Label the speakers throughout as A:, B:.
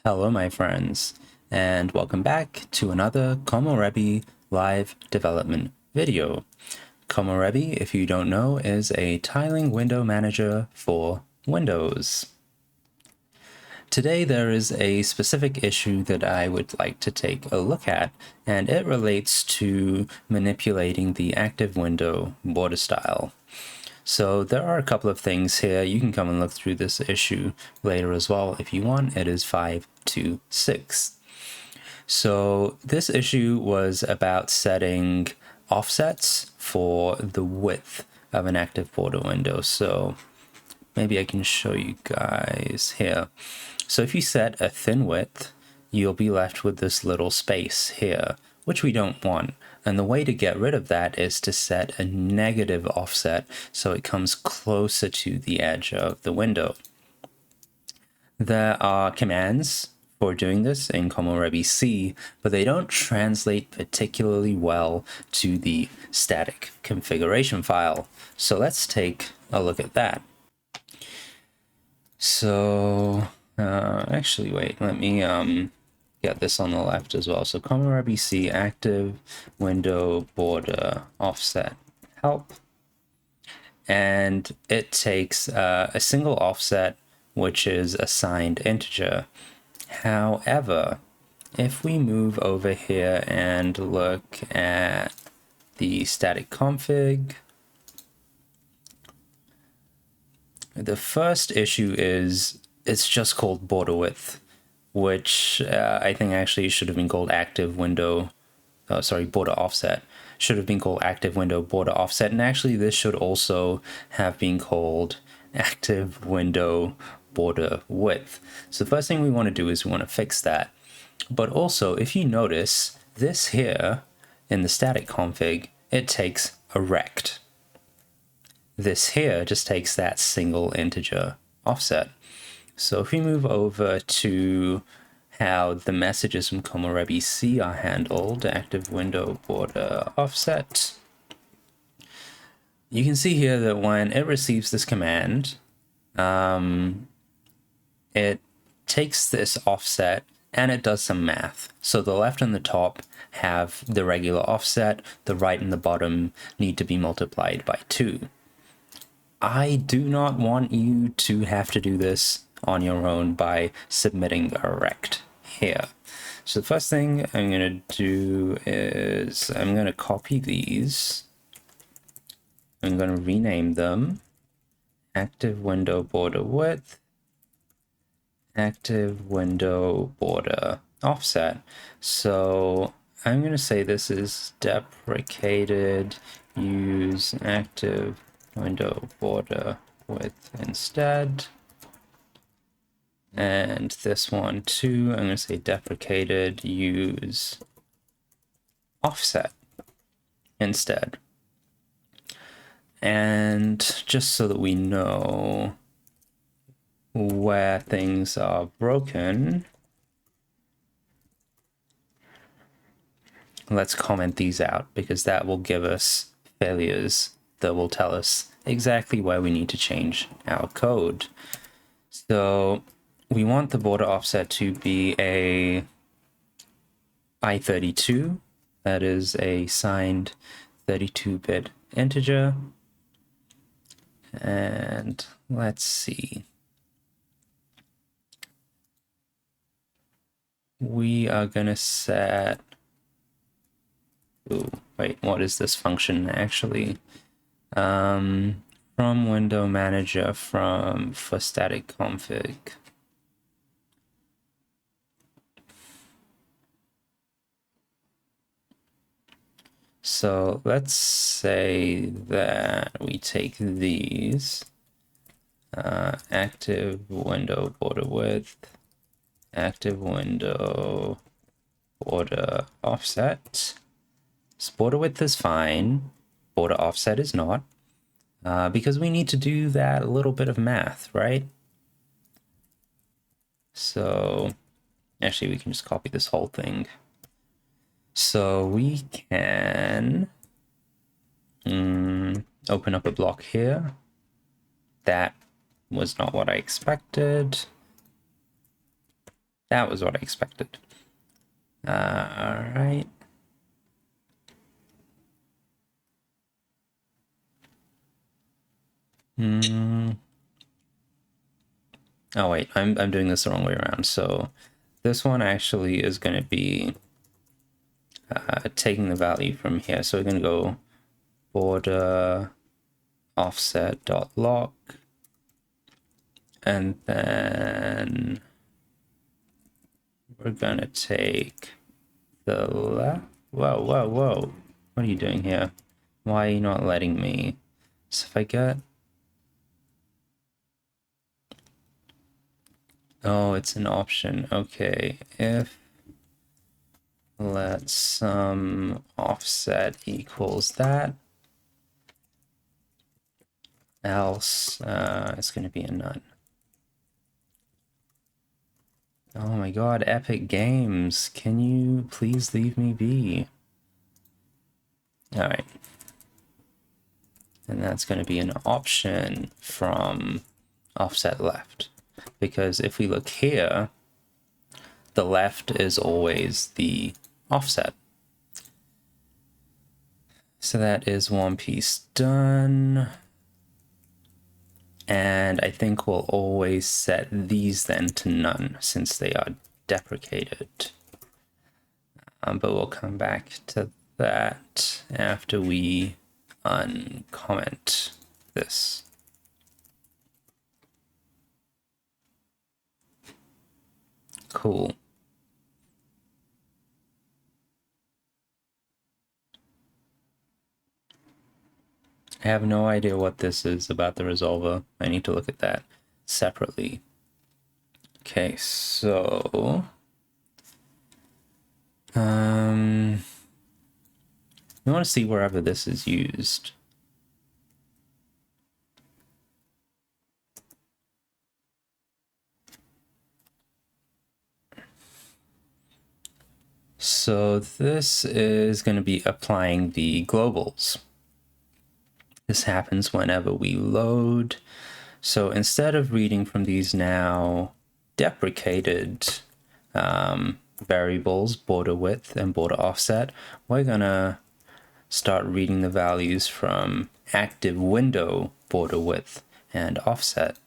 A: Hello, my friends, and welcome back to another Komorebi live development video. Komorebi, if you don't know, is a tiling window manager for Windows. Today, there is a specific issue that I would like to take a look at, and it relates to manipulating the active window border style. So there are a couple of things here. You can come and look through this issue later as well if you want. It is 526. So this issue was about setting offsets for the width of an active border window. So maybe I can show you guys here. So if you set a thin width, you'll be left with this little space here, which we don't want. And the way to get rid of that is to set a negative offset so it comes closer to the edge of the window. There are commands for doing this in Komorebi C, but they don't translate particularly well to the static configuration file. So let's take a look at that. So actually, wait, let me get this on the left as well. So Komorebi C active window border offset help, and it takes a single offset which is assigned integer. However, if we move over here and look at the static config, the first issue is it's just called border width, which I think actually should have been called active window, border offset. Should have been called active window border offset, and actually this should also have been called active window border width. So the first thing we want to do is we want to fix that. But also, if you notice, this here in the static config, it takes a rect. This here just takes that single integer offset. So if we move over to how the messages from Komorebi C are handled, active window border offset, you can see here that when it receives this command, it takes this offset and it does some math. So the left and the top have the regular offset, the right and the bottom need to be multiplied by 2. I do not want you to have to do this on your own by submitting a rect here. So the first thing I'm going to do is I'm going to copy these. I'm going to rename them active window border width, active window border offset. So I'm going to say this is deprecated, use active window border width instead. And this one too, I'm going to say deprecated, use offset instead. And just so that we know where things are broken, let's comment these out, because that will give us failures that will tell us exactly where we need to change our code. So we want the border offset to be a I32, that is a signed 32-bit integer. And let's see. We are gonna set, what is this function actually? From window manager for static config. So let's say that we take these, active window border width, active window border offset. So border width is fine, border offset is not, because we need to do that little bit of math, right? So actually we can just copy this whole thing. So we can open up a block here. That was not what I expected. That was what I expected. All right. Oh wait, I'm doing this the wrong way around. So this one actually is going to be taking the value from here. So we're going to go border offset dot lock, and then we're going to take the left. Whoa, whoa, whoa. What are you doing here? Why are you not letting me? So if I get... Oh, it's an option. Okay, if let some offset equals that, else it's going to be a none. Oh my god, Epic Games, can you please leave me be? Alright. And that's going to be an option from offset left. Because if we look here, the left is always the offset. So that is one piece done. And I think we'll always set these then to none since they are deprecated. But we'll come back to that after we uncomment this. Cool. I have no idea what this is about the resolver. I need to look at that separately. Okay, so we want to see wherever this is used. So this is going to be applying the globals. This happens whenever we load. So instead of reading from these now deprecated variables, border width and border offset, we're gonna start reading the values from active window border width and offset.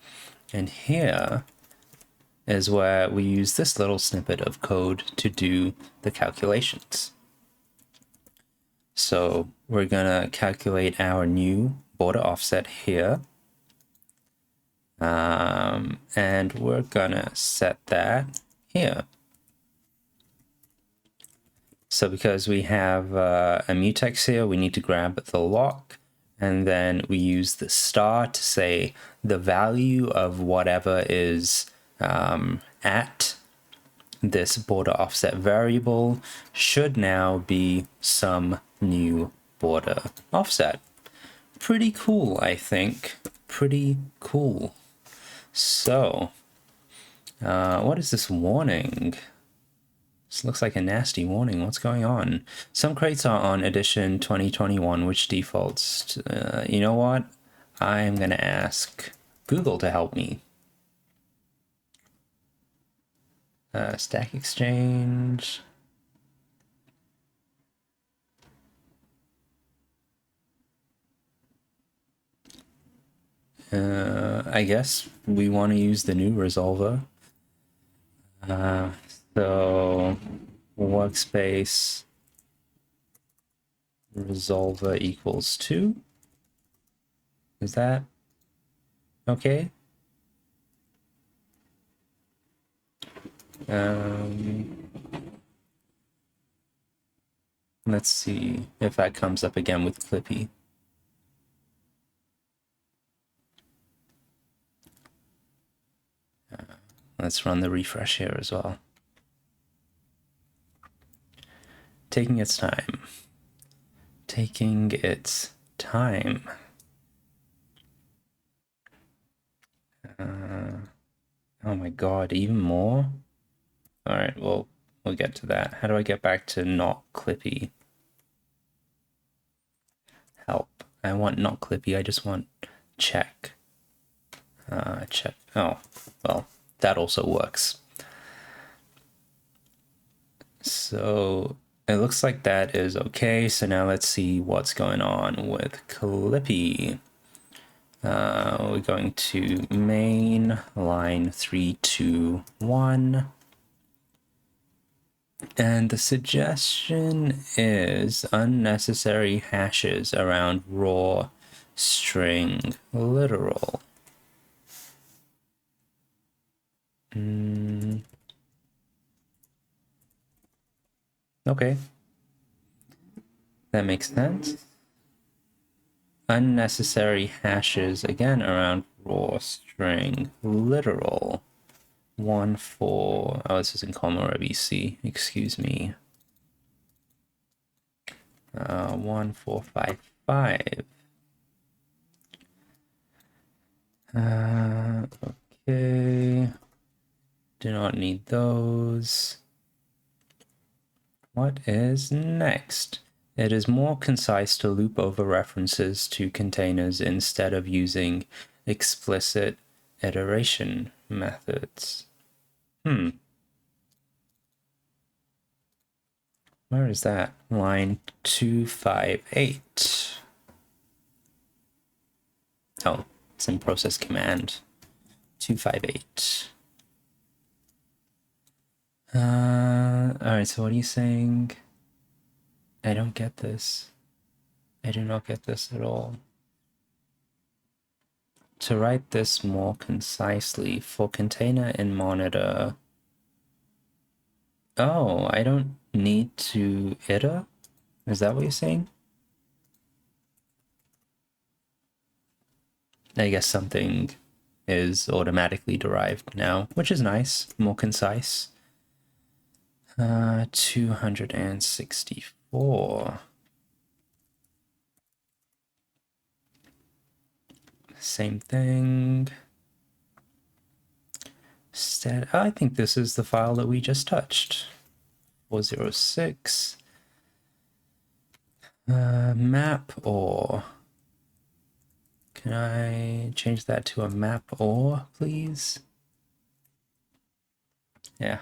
A: And here is where we use this little snippet of code to do the calculations. So we're gonna calculate our new border offset here. And we're gonna set that here. So because we have a mutex here, we need to grab the lock, and then we use the star to say the value of whatever is at this border offset variable should now be some new border offset. Pretty cool, I think. Pretty cool. So, what is this warning? This looks like a nasty warning. What's going on? Some crates are on edition 2021, which defaults to, you know what? I am going to ask Google to help me. Stack Exchange. I guess we want to use the new resolver. So workspace resolver equals 2. Is that okay? Let's see if that comes up again with Clippy. Let's run the refresh here as well. Taking its time. Taking its time. Oh my god, even more? Alright, well, we'll get to that. How do I get back to not Clippy? Help. I want not Clippy, I just want check. Check. Oh, well, that also works. So it looks like that is okay. So now let's see what's going on with Clippy. We're going to main line 3, 2, 1. And the suggestion is unnecessary hashes around raw string literal. Okay. That makes sense. Unnecessary hashes again around raw string literal. 1, 4. Oh, this is in Komorebi C. Excuse me. 1, 4, 5, 5. Okay. Do not need those. What is next? It is more concise to loop over references to containers instead of using explicit iteration methods. Where is that? Line 258. Oh, it's in process command. 258. Alright, so what are you saying? I don't get this. I do not get this at all. To write this more concisely for container and monitor. Oh, I don't need to iter? Is that what you're saying? I guess something is automatically derived now, which is nice, more concise. 264. Same thing. I think this is the file that we just touched. 406. Map or. Can I change that to a map or, please? Yeah.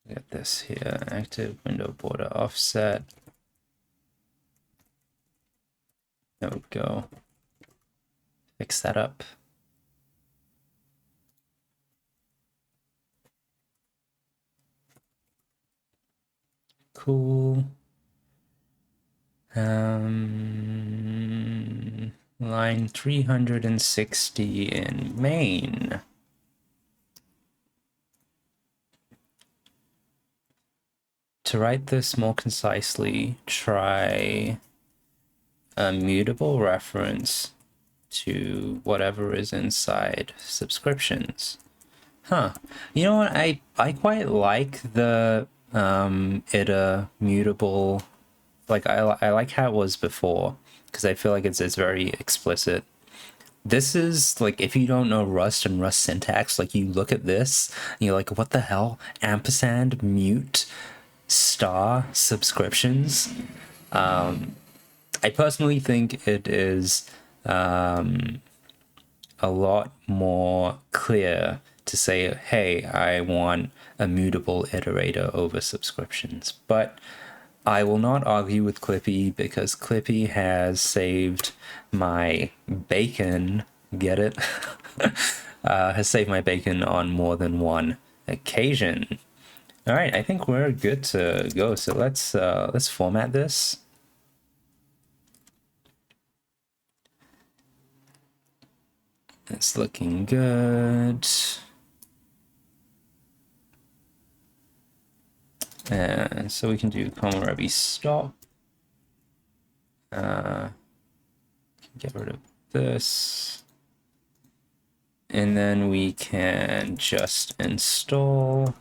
A: Get this here, active window border offset. There we go. Fix that up. Cool. Line 360 in main. To write this more concisely, try a mutable reference to whatever is inside subscriptions. Huh. You know what? I quite like the iter mutable. Like I like how it was before because I feel like it's very explicit. This is like, if you don't know Rust and Rust syntax, like you look at this and you're like, what the hell? Ampersand mute star subscriptions. I personally think it is a lot more clear to say, hey, I want a mutable iterator over subscriptions. But I will not argue with Clippy because Clippy has saved my bacon. Get it? Has saved my bacon on more than one occasion. All right, I think we're good to go. So let's format this. It's looking good. And so we can do Komorebi stop. Get rid of this. And then we can just install.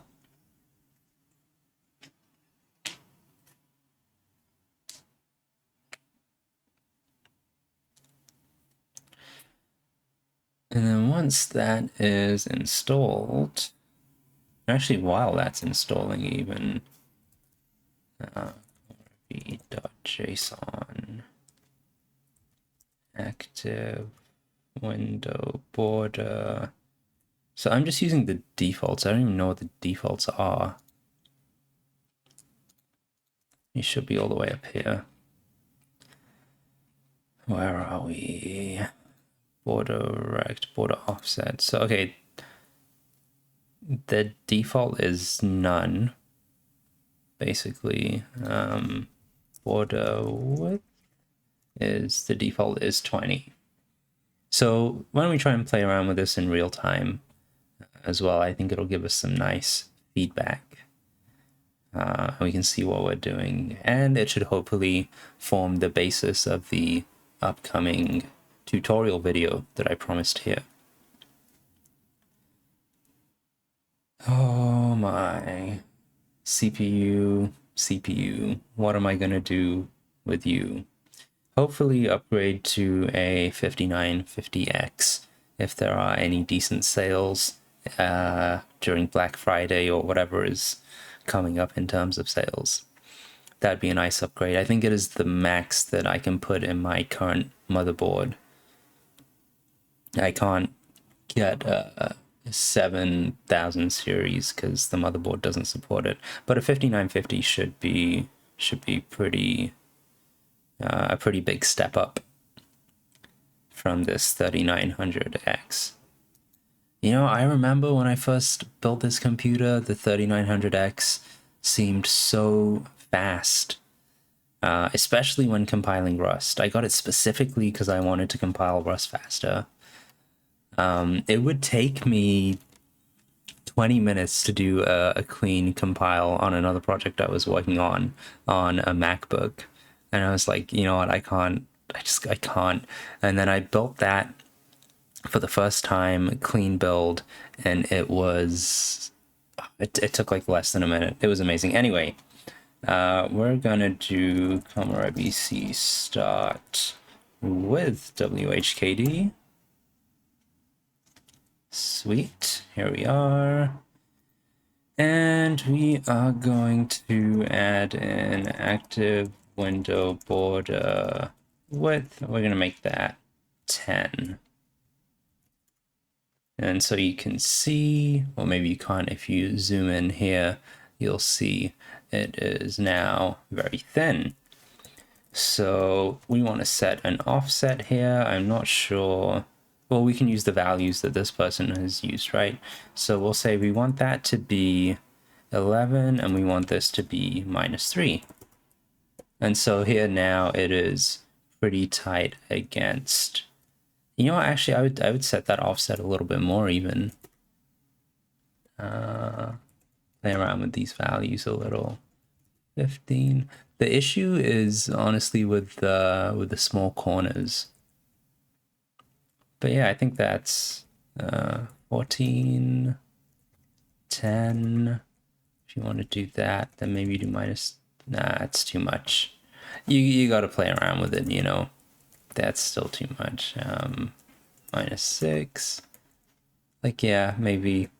A: And then once that is installed, actually while that's installing even, v.json active window border. So I'm just using the defaults. I don't even know what the defaults are. You should be all the way up here. Where are we? Border rect, border offset. So, okay. The default is none, basically. Border width is, the default is 20. So why don't we try and play around with this in real time as well? I think it'll give us some nice feedback. We can see what we're doing, and it should hopefully form the basis of the upcoming tutorial video that I promised here. Oh my. CPU, what am I gonna do with you? Hopefully upgrade to a 5950X if there are any decent sales during Black Friday or whatever is coming up in terms of sales. That'd be a nice upgrade. I think it is the max that I can put in my current motherboard. I can't get a 7000 series because the motherboard doesn't support it, but a 5950 should be pretty a pretty big step up from this 3900X. You know, I remember when I first built this computer, the 3900X seemed so fast, especially when compiling Rust. I got it specifically because I wanted to compile Rust faster. It would take me 20 minutes to do a clean compile on another project I was working on a MacBook. And I was like, you know what, I can't. And then I built that for the first time, clean build, and it took like less than a minute. It was amazing. Anyway, we're gonna do Komorebi C start with WHKD. Sweet, here we are. And we are going to add an active window border width. We're going to make that 10. And so you can see, or maybe you can't, if you zoom in here, you'll see it is now very thin. So we want to set an offset here. I'm not sure. Well, we can use the values that this person has used, right? So we'll say we want that to be 11 and we want this to be -3. And so here now it is pretty tight against, you know, actually I would set that offset a little bit more even. Play around with these values a little. 15. The issue is honestly with the small corners. But yeah, I think that's 14, 10. If you want to do that, then maybe do minus. Nah, it's too much. You got to play around with it, you know. That's still too much. -6. Like, yeah, maybe.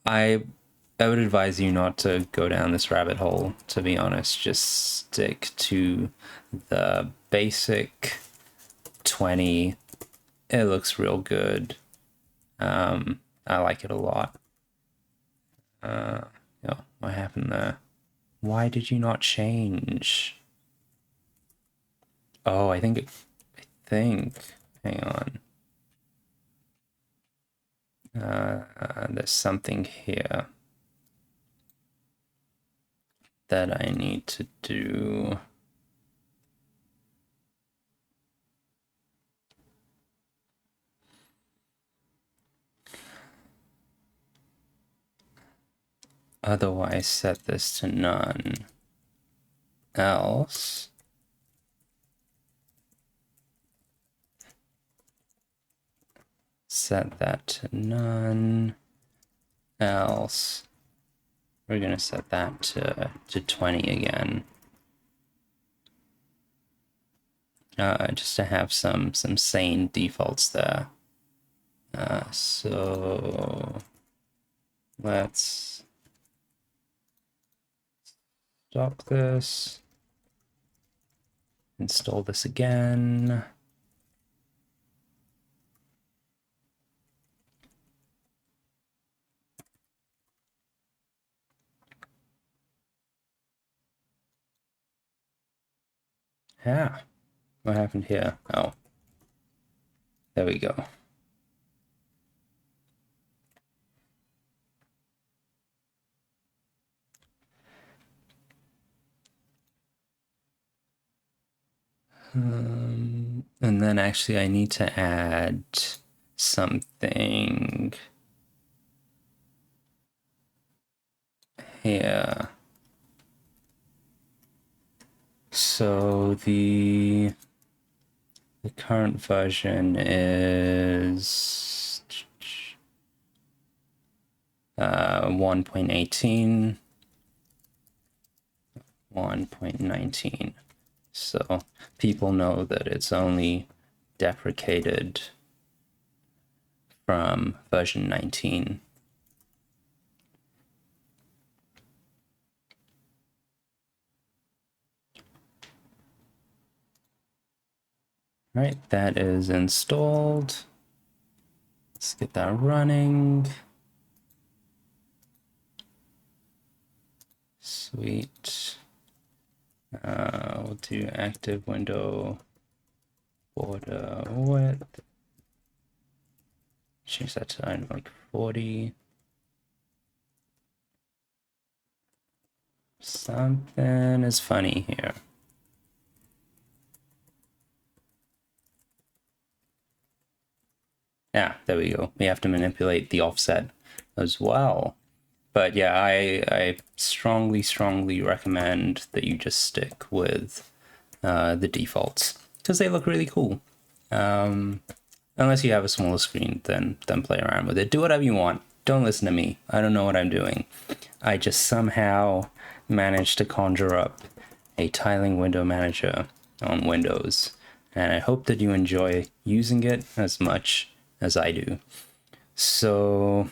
A: I would advise you not to go down this rabbit hole, to be honest. Just stick to the basic 20. It looks real good. I like it a lot. Oh, what happened there? Why did you not change? Oh, I think, hang on. There's something here that I need to do. Otherwise, set this to none. Else, set that to none. Else, we're gonna set that to 20 again. Just to have some sane defaults there. So let's stop this. Install this again. Yeah. What happened here? Oh. There we go. And then actually I need to add something here. So the current version is 1.18, 1.19. So people know that it's only deprecated from version 19. Right, that is installed. Let's get that running. Sweet. We'll do active window border width. Change that to like 40. Something is funny here. Yeah, there we go. We have to manipulate the offset as well. But yeah, I strongly, strongly recommend that you just stick with the defaults because they look really cool. Unless you have a smaller screen, then play around with it. Do whatever you want. Don't listen to me. I don't know what I'm doing. I just somehow managed to conjure up a tiling window manager on Windows, and I hope that you enjoy using it as much as I do. So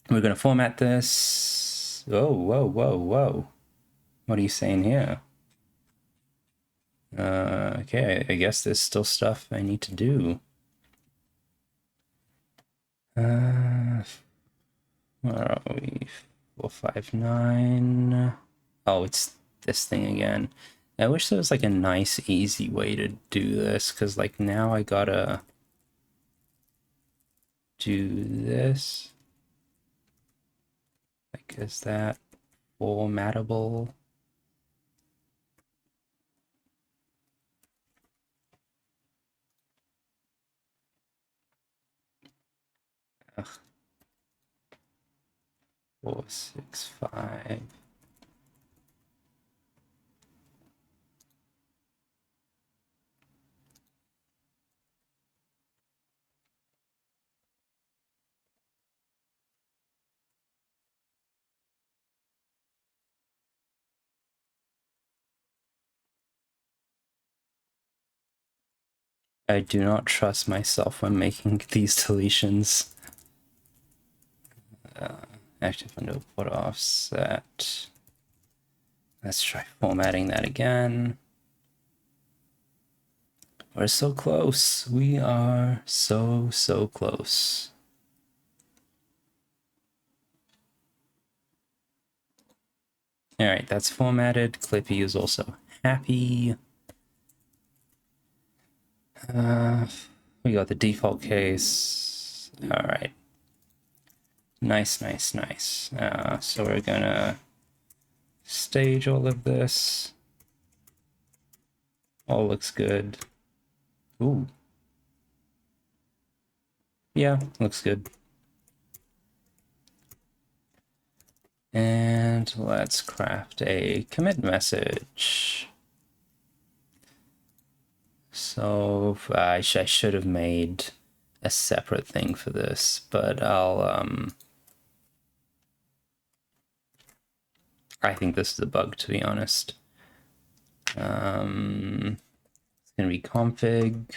A: we're going to format this. Oh, whoa, whoa, whoa. What are you saying here? Okay, I guess there's still stuff I need to do. Where are we? 459. Oh, it's this thing again. I wish there was like a nice, easy way to do this, because like now I gotta do this. Like, is that formatable? Ugh. 465. I do not trust myself when making these deletions. Active window put offset. Let's try formatting that again. We're so close. We are so, so close. All right, that's formatted. Clippy is also happy. We got the default case. All right. Nice, nice, nice. So we're gonna stage all of this. All looks good. Ooh. Yeah, looks good. And let's craft a commit message. So I should have made a separate thing for this, but I think this is a bug, to be honest. It's gonna be config.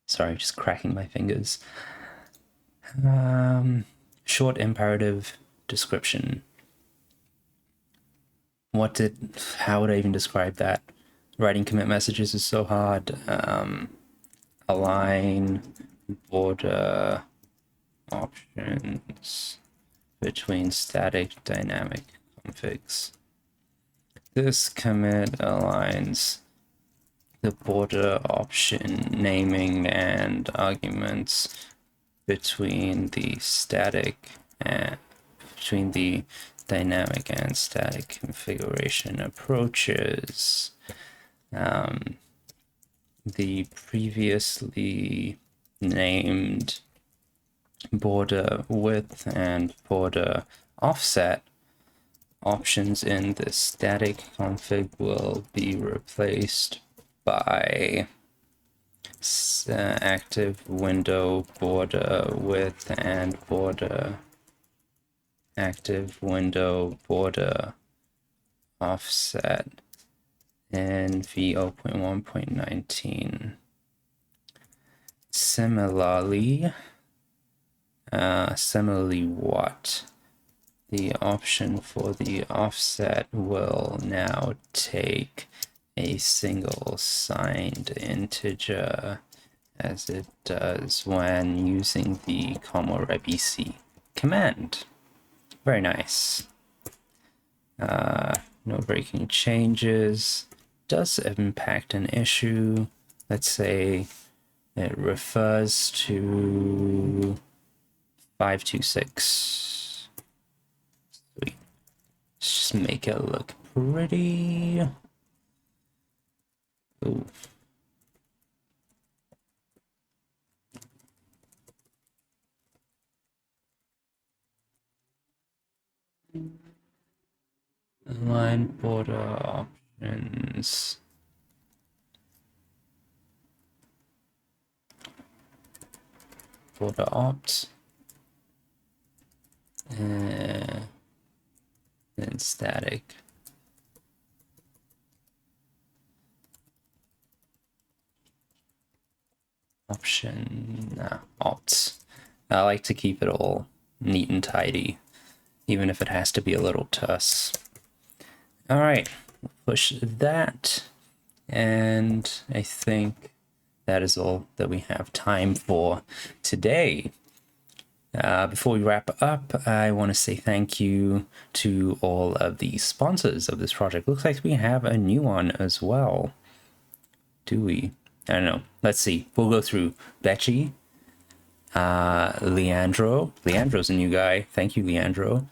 A: Sorry, just cracking my fingers. Short imperative description. How would I even describe that? Writing commit messages is so hard. Align border options between static dynamic configs. This commit aligns the border option naming and arguments between the static and between the dynamic and static configuration approaches. The previously named border width and border offset options in the static config will be replaced by active window border width and border active window border offset in v0.1.19. Similarly, what? The option for the offset will now take a single signed integer as it does when using the Komorebi command. Very nice. No breaking changes. Does impact an issue. Let's say it refers to 526. Sweet. Let's just make it look pretty. Ooh. Align border options. Border opt. Then static. Option opts. I like to keep it all neat and tidy, even if it has to be a little terse. All right, push that, and I think that is all that we have time for today. Before we wrap up, I want to say thank you to all of the sponsors of this project. Looks like we have a new one as well. Do we? I don't know. Let's see. We'll go through Betchy, Leandro. Leandro's a new guy. Thank you, Leandro.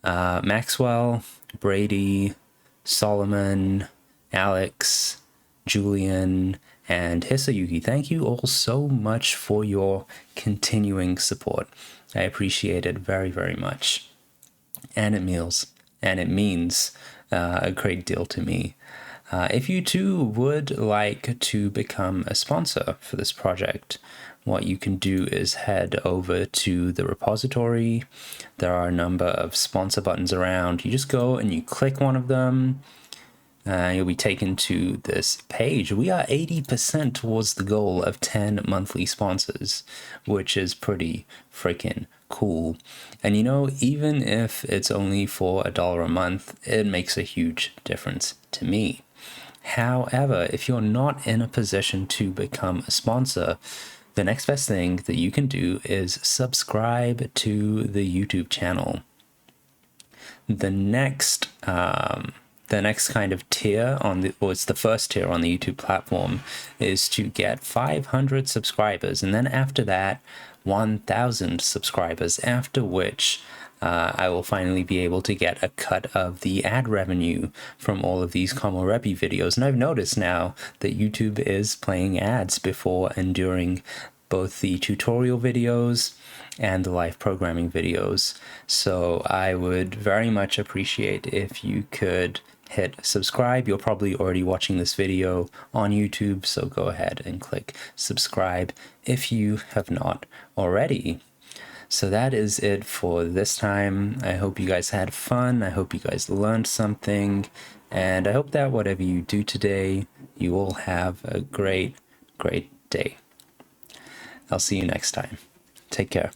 A: Maxwell, Brady, Solomon, Alex, Julian, and Hisayuki. Thank you all so much for your continuing support. I appreciate it very, very much. And it means a great deal to me. If you too would like to become a sponsor for this project, what you can do is head over to the repository. There are a number of sponsor buttons around. You just go and you click one of them. You'll be taken to this page. We are 80% towards the goal of 10 monthly sponsors, which is pretty freaking cool. And you know, even if it's only for $1 a month, it makes a huge difference to me. However, if you're not in a position to become a sponsor, the next best thing that you can do is subscribe to the YouTube channel. The next kind of tier it's the first tier on the YouTube platform, is to get 500 subscribers, and then after that 1,000 subscribers, after which I will finally be able to get a cut of the ad revenue from all of these Komorebi videos. And I've noticed now that YouTube is playing ads before and during both the tutorial videos and the live programming videos. So I would very much appreciate if you could hit subscribe. You're probably already watching this video on YouTube, so go ahead and click subscribe if you have not already. So that is it for this time. I hope you guys had fun. I hope you guys learned something. And I hope that whatever you do today, you all have a great, great day. I'll see you next time. Take care.